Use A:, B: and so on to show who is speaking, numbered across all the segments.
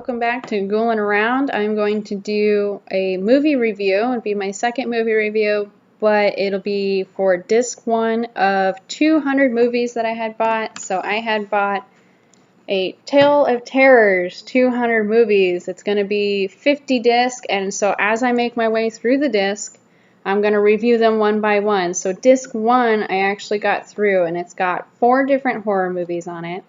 A: welcome back to Ghoulin Around. I'm going to do a movie review. It'll be my second movie review, but it'll be for disc 1 of 200 movies that I had bought. So I had bought a Tale of Terrors 200 movies. It's going to be 50 disc, and so as I make my way through the disc, I'm going to review them one by one. So disc 1 I actually got through, and it's got 4 different horror movies on it.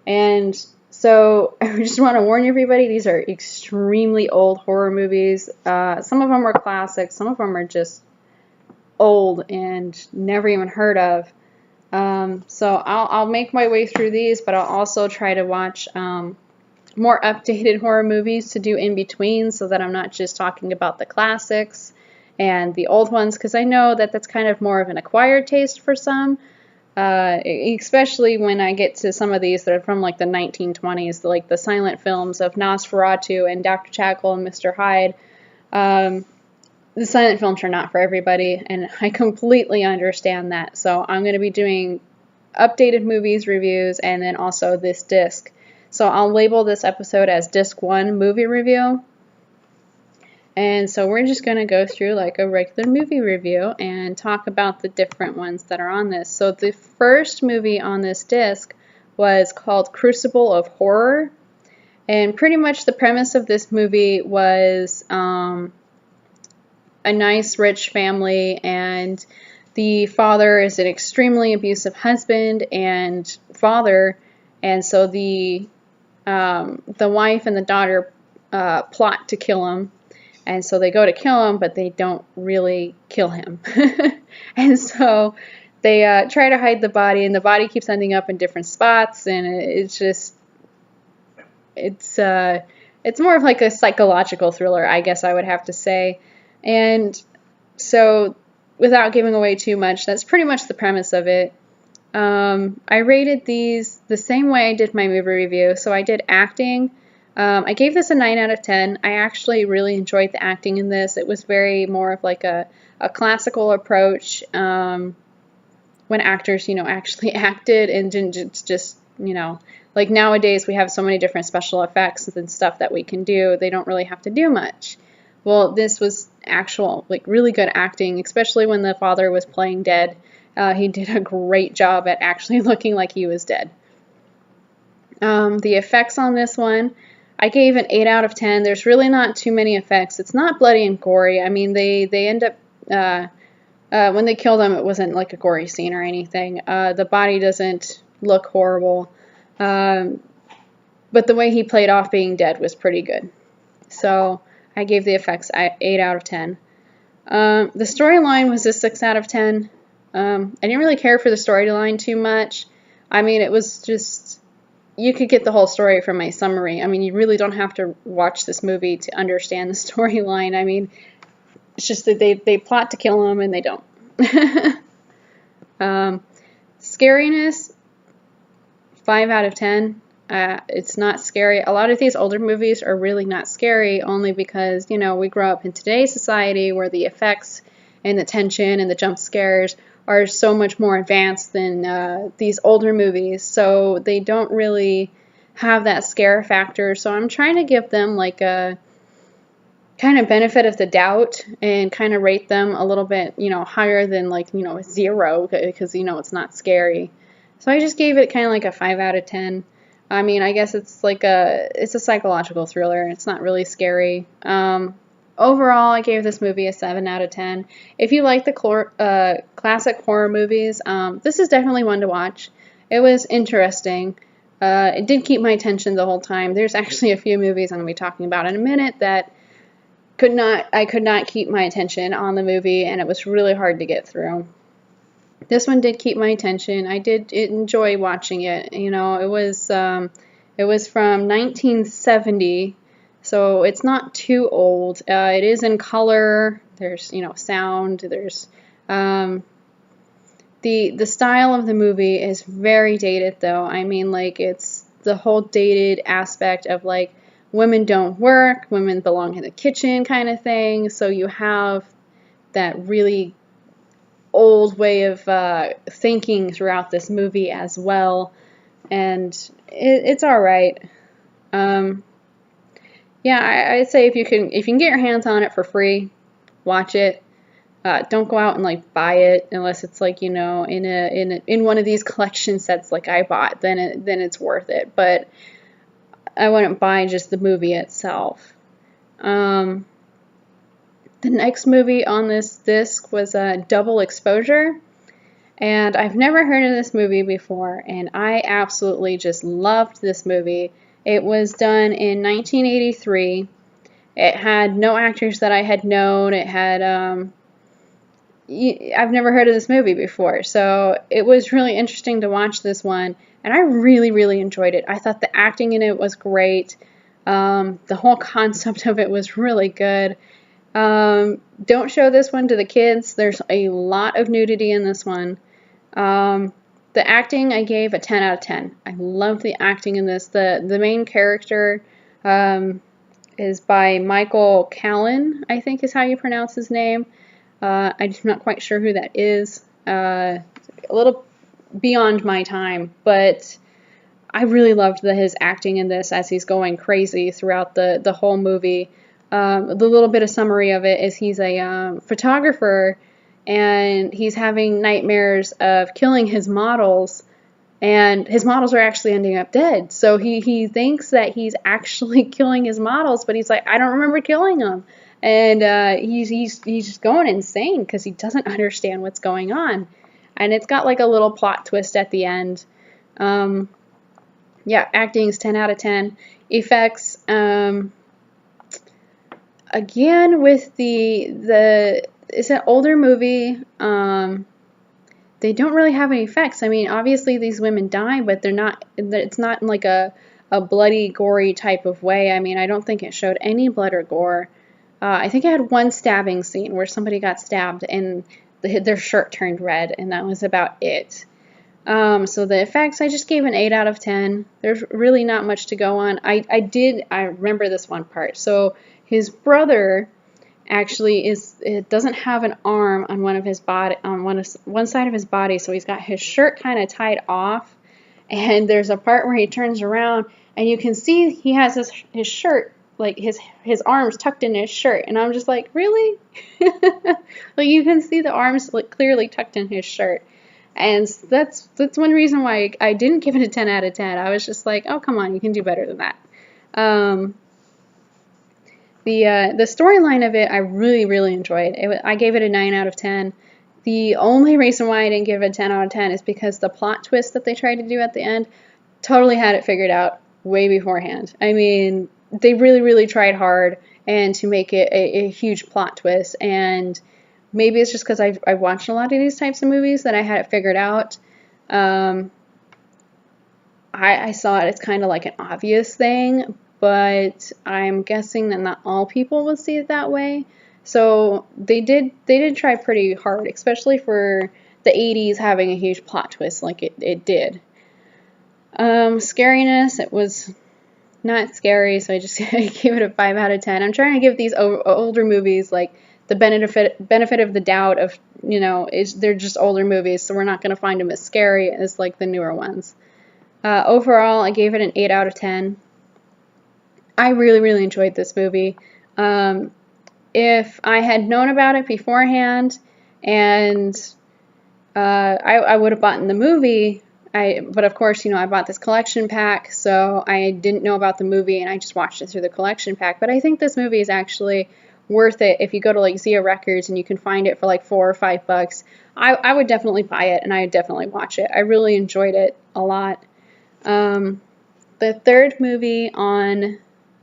A: And so I just want to warn everybody, these are extremely old horror movies. Some of them are classics, some of them are just old and never even heard of. So I'll make my way through these, but I'll also try to watch more updated horror movies to do in between, so that I'm not just talking about the classics and the old ones, because I know that that's kind of more of an acquired taste for some. Especially when I get to some of these that are from like the 1920s, like the silent films of Nosferatu and Dr. Jekyll and Mr. Hyde. The silent films are not for everybody, and I completely understand that. So I'm going to be doing updated movies reviews and then also this disc. So I'll label this episode as disc 1 movie review. And so we're just going to go through like a regular movie review and talk about the different ones that are on this. So the first movie on this disc was called Crucible of Horror. And pretty much the premise of this movie was a nice rich family, and the father is an extremely abusive husband and father. And so the wife and the daughter plot to kill him. And so they go to kill him, but they don't really kill him. And so they try to hide the body, and the body keeps ending up in different spots, and it's more of like a psychological thriller, I guess I would have to say. And so without giving away too much, that's pretty much the premise of it. I rated these the same way I did my movie review. So I did acting. I gave this a 9 out of 10. I actually really enjoyed the acting in this. It was very more of like a classical approach when actors, actually acted and didn't just, like nowadays we have so many different special effects and stuff that we can do. They don't really have to do much. Well, this was actual, like really good acting, especially when the father was playing dead. He did a great job at actually looking like he was dead. The effects on this one, I gave an 8 out of 10. There's really not too many effects. It's not bloody and gory. I mean, they end up, when they kill them, it wasn't like a gory scene or anything. The body doesn't look horrible. But the way he played off being dead was pretty good. So I gave the effects 8 out of 10. The storyline was a 6 out of 10. I didn't really care for the storyline too much. I mean, it was just, you could get the whole story from my summary. I mean, you really don't have to watch this movie to understand the storyline. I mean, it's just that they plot to kill him and they don't. Scariness, 5 out of 10. It's not scary. A lot of these older movies are really not scary, only because, we grow up in today's society where the effects and the tension and the jump scares are so much more advanced than these older movies, so they don't really have that scare factor. So I'm trying to give them like a kind of benefit of the doubt and kind of rate them a little bit, higher than like, 0, because, it's not scary. So I just gave it kind of like a 5 out of 10. I mean, I guess it's like it's a psychological thriller. It's not really scary. Overall, I gave this movie a 7 out of 10. If you like the classic horror movies, this is definitely one to watch. It was interesting. It did keep my attention the whole time. There's actually a few movies I'm going to be talking about in a minute that I could not keep my attention on the movie, and it was really hard to get through. This one did keep my attention. I did enjoy watching it. It was from 1970. So it's not too old. It is in color. There's, sound. There's the style of the movie is very dated, though. I mean, like, it's the whole dated aspect of like women don't work, women belong in the kitchen kind of thing. So you have that really old way of thinking throughout this movie as well, and it's all right. yeah, I'd say if you can get your hands on it for free, watch it. Don't go out and like buy it unless it's like, you know, in one of these collection sets like I bought. Then it's worth it. But I wouldn't buy just the movie itself. The next movie on this disc was Double Exposure. And I've never heard of this movie before, and I absolutely just loved this movie. It was done in 1983. It had no actors that I had known. It had, I've never heard of this movie before, so it was really interesting to watch this one, and I really, really enjoyed it. I thought the acting in it was great. The whole concept of it was really good. Don't show this one to the kids. There's a lot of nudity in this one. The acting I gave a 10 out of 10. I loved the acting in this. The main character is by Michael Callan, I think is how you pronounce his name. I'm not quite sure who that is. A little beyond my time, but I really loved his acting in this as he's going crazy throughout the whole movie. The little bit of summary of it is he's a photographer, and he's having nightmares of killing his models, and his models are actually ending up dead. So he thinks that he's actually killing his models, but he's like, I don't remember killing them. And he's just going insane because he doesn't understand what's going on. And it's got like a little plot twist at the end. Yeah, acting's 10 out of 10. Effects, again with it's an older movie. They don't really have any effects. I mean, obviously these women die, but it's not in like a bloody, gory type of way. I mean, I don't think it showed any blood or gore. I think it had one stabbing scene where somebody got stabbed and their shirt turned red, and that was about it. So the effects, I just gave an 8 out of 10. There's really not much to go on. I remember this one part. So his brother actually doesn't have an arm on one side of his body, so he's got his shirt kind of tied off, and there's a part where he turns around and you can see he has his shirt, like his arms tucked in his shirt, and I'm just like, really? Like, you can see the arms like clearly tucked in his shirt. And that's one reason why I didn't give it a 10 out of 10. I was just like, oh, come on, you can do better than that. The storyline of it, I really, really enjoyed. I gave it a 9 out of 10. The only reason why I didn't give it a 10 out of 10 is because the plot twist that they tried to do at the end totally had it figured out way beforehand. I mean, they really, really tried hard and to make it a huge plot twist. And maybe it's just because I watched a lot of these types of movies that I had it figured out. I saw it as kind of like an obvious thing, but I'm guessing that not all people will see it that way. So they did try pretty hard, especially for the 80s having a huge plot twist like it did. Scariness, it was not scary, so I gave it a 5 out of 10. I'm trying to give these older movies like the benefit of the doubt of, you know, they're just older movies, so we're not going to find them as scary as like the newer ones. Overall, I gave it an 8 out of 10. I really, really enjoyed this movie. If I had known about it beforehand, and I would have bought the movie, but of course, you know, I bought this collection pack, so I didn't know about the movie, and I just watched it through the collection pack. But I think this movie is actually worth it if you go to like Zia Records and you can find it for like $4 or $5. I would definitely buy it, and I would definitely watch it. I really enjoyed it a lot. The third movie on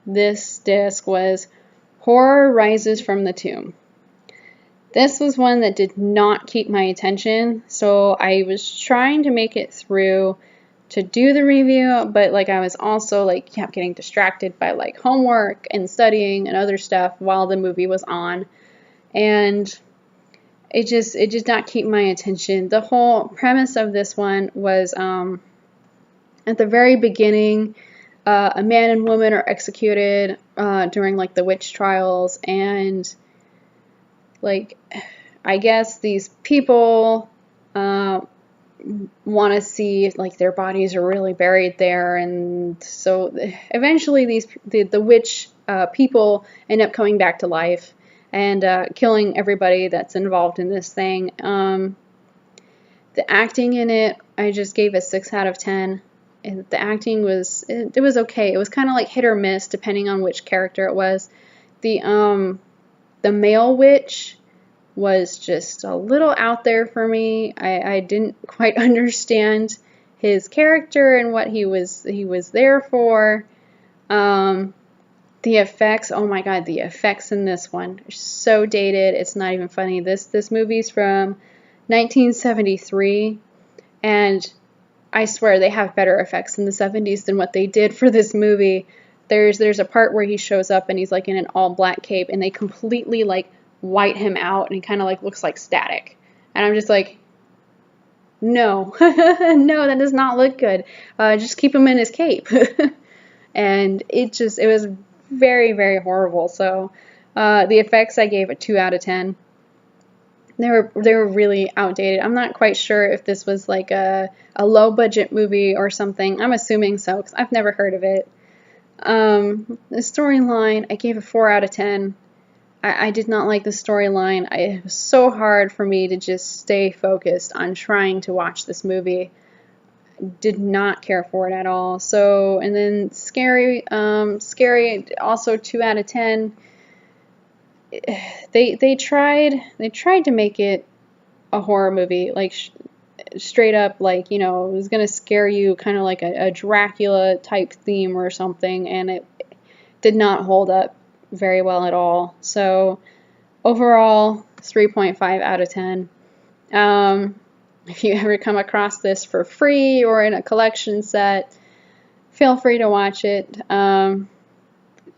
A: this disc was Horror Rises from the Tomb. This was one that did not keep my attention, so I was trying to make it through to do the review, but like I was also like kept getting distracted by like homework and studying and other stuff while the movie was on, and it did not keep my attention. The whole premise of this one was at the very beginning, a man and woman are executed during like the witch trials, and like I guess these people want to see like their bodies are really buried there, and so eventually the witch people end up coming back to life and killing everybody that's involved in this thing. The acting in it, I just gave a 6 out of 10. And the acting was it was okay. It was kind of like hit or miss depending on which character it was. The male witch was just a little out there for me. I didn't quite understand his character and what he was there for. The effects, oh my god, the effects in this one are so dated. It's not even funny. This movie's from 1973, and I swear they have better effects in the 70s than what they did for this movie. There's a part where he shows up and he's like in an all black cape, and they completely like white him out, and he kind of like looks like static. And I'm just like, no, no, that does not look good. Just keep him in his cape. And it was very, very horrible. So the effects, I gave a 2 out of 10. They were really outdated. I'm not quite sure if this was like a low budget movie or something. I'm assuming so because I've never heard of it. The storyline, I gave a 4 out of 10. I did not like the storyline. It was so hard for me to just stay focused on trying to watch this movie. Did not care for it at all. So, and then scary, also 2 out of 10. They tried to make it a horror movie, like straight up, like, you know, it was gonna scare you, kind of like a Dracula type theme or something, and it did not hold up very well at all. So overall, 3.5 out of 10. If you ever come across this for free or in a collection set, feel free to watch it. I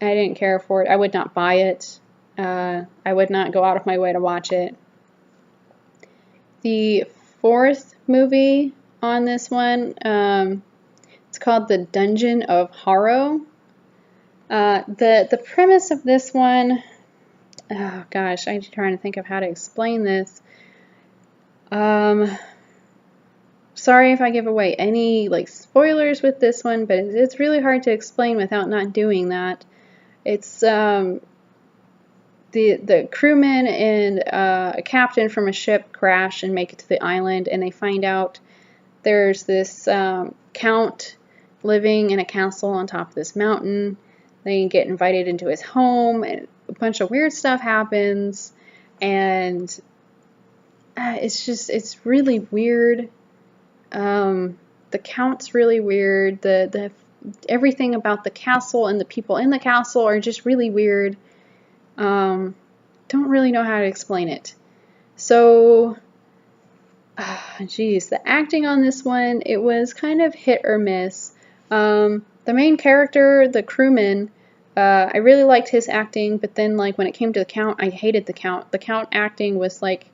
A: didn't care for it. I would not buy it. I would not go out of my way to watch it. The fourth movie on this one, it's called The Dungeon of Horror. The premise of this one, oh gosh, I'm trying to think of how to explain this. Sorry if I give away any like spoilers with this one, but it's really hard to explain without not doing that. It's the crewmen and a captain from a ship crash and make it to the island, and they find out there's this count living in a castle on top of this mountain. They get invited into his home, and a bunch of weird stuff happens, and it's really weird. The count's really weird. The everything about the castle and the people in the castle are just really weird. Don't really know how to explain it. So, geez, the acting on this one, it was kind of hit or miss. The main character, the crewman, I really liked his acting, but then like when it came to the count, I hated the count. The count acting was like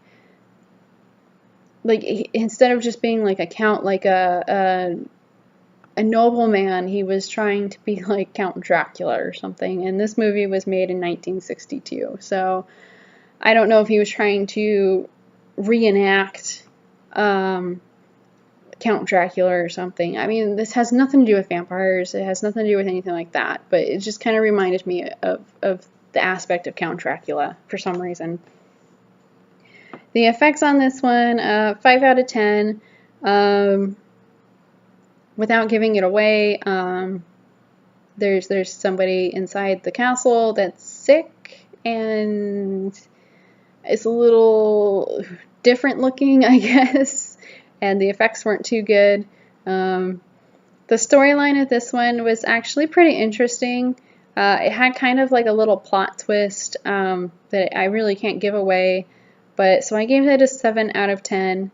A: instead of just being like a count, like a nobleman, he was trying to be like Count Dracula or something. And this movie was made in 1962, so I don't know if he was trying to reenact Count Dracula or something. I mean, this has nothing to do with vampires. It has nothing to do with anything like that. But it just kind of reminded me of the aspect of Count Dracula for some reason. The effects on this one, 5 out of 10. Without giving it away, there's somebody inside the castle that's sick and it's a little different looking, I guess, and the effects weren't too good. The storyline of this one was actually pretty interesting. It had kind of like a little plot twist that I really can't give away, but so I gave it a 7 out of 10.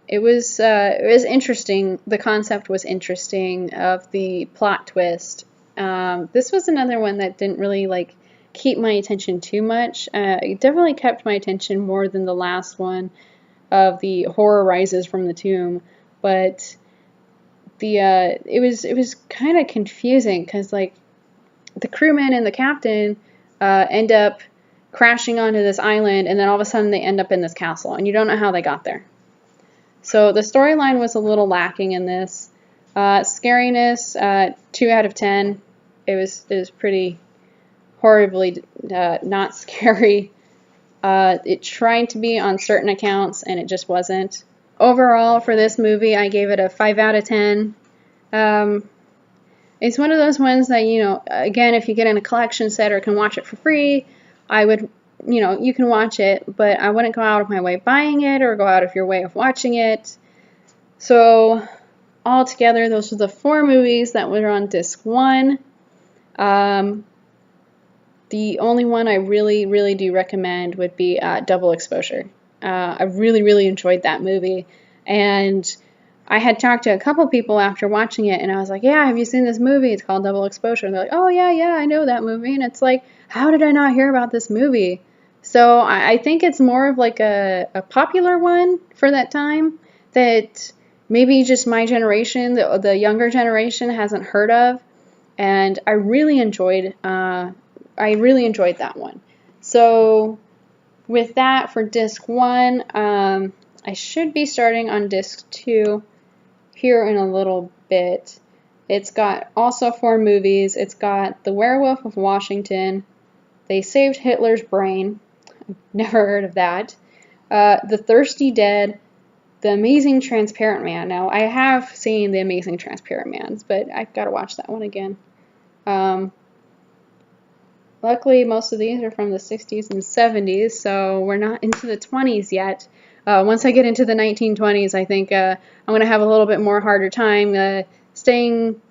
A: It was interesting. The concept was interesting of the plot twist. This was another one that didn't really like keep my attention too much. It definitely kept my attention more than the last one of the Horror Rises from the Tomb, but it was kind of confusing because like the crewmen and the captain end up crashing onto this island, and then all of a sudden they end up in this castle, and you don't know how they got there. So the storyline was a little lacking in this. Scariness, 2 out of 10. It was pretty horribly not scary. It tried to be on certain accounts, and it just wasn't. Overall, for this movie, I gave it a 5 out of 10. It's one of those ones that, you know, again, if you get in a collection set or can watch it for free, I would, you know, you can watch it, but I wouldn't go out of my way buying it or go out of your way of watching it. So, altogether, those are the 4 movies that were on disc 1. The only one I really, really do recommend would be Double Exposure. I really, really enjoyed that movie, and I had talked to a couple people after watching it, and I was like, yeah, have you seen this movie? It's called Double Exposure. And they're like, oh, yeah, I know that movie. And it's like, how did I not hear about this movie? So I think it's more of like a popular one for that time that maybe just my generation, the younger generation, hasn't heard of. And I really enjoyed that one. So with that, for disc 1, I should be starting on disc 2 here in a little bit. It's got also 4 movies. It's got The Werewolf of Washington, They Saved Hitler's Brain, I've never heard of that, The Thirsty Dead, The Amazing Transparent Man. Now, I have seen The Amazing Transparent Man, but I've got to watch that one again. Luckily, most of these are from the 60s and 70s, so we're not into the 20s yet. Once I get into the 1920s, I think I'm going to have a little bit more harder time staying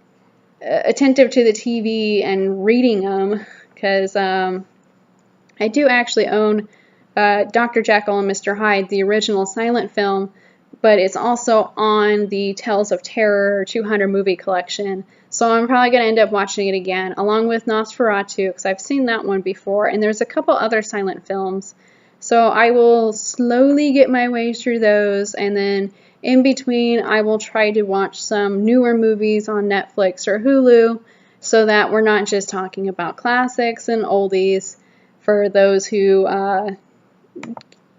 A: attentive to the TV and reading them, because I do actually own Dr. Jekyll and Mr. Hyde, the original silent film, but it's also on the Tales of Terror 200 movie collection. So I'm probably going to end up watching it again, along with Nosferatu, because I've seen that one before, and there's a couple other silent films. So I will slowly get my way through those, and then in between I will try to watch some newer movies on Netflix or Hulu, so that we're not just talking about classics and oldies for those who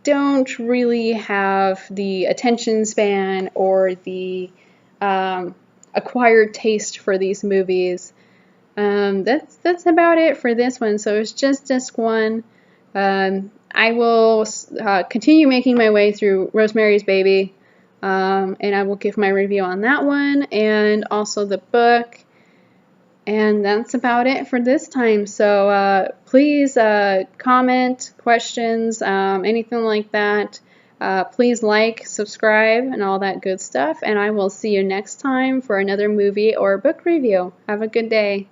A: don't really have the attention span or the acquired taste for these movies. That's about it for this one. So it's just disc 1. I will continue making my way through Rosemary's Baby, and I will give my review on that one and also the book. And that's about it for this time. So please comment, questions, anything like that. Please like, subscribe, and all that good stuff. And I will see you next time for another movie or book review. Have a good day.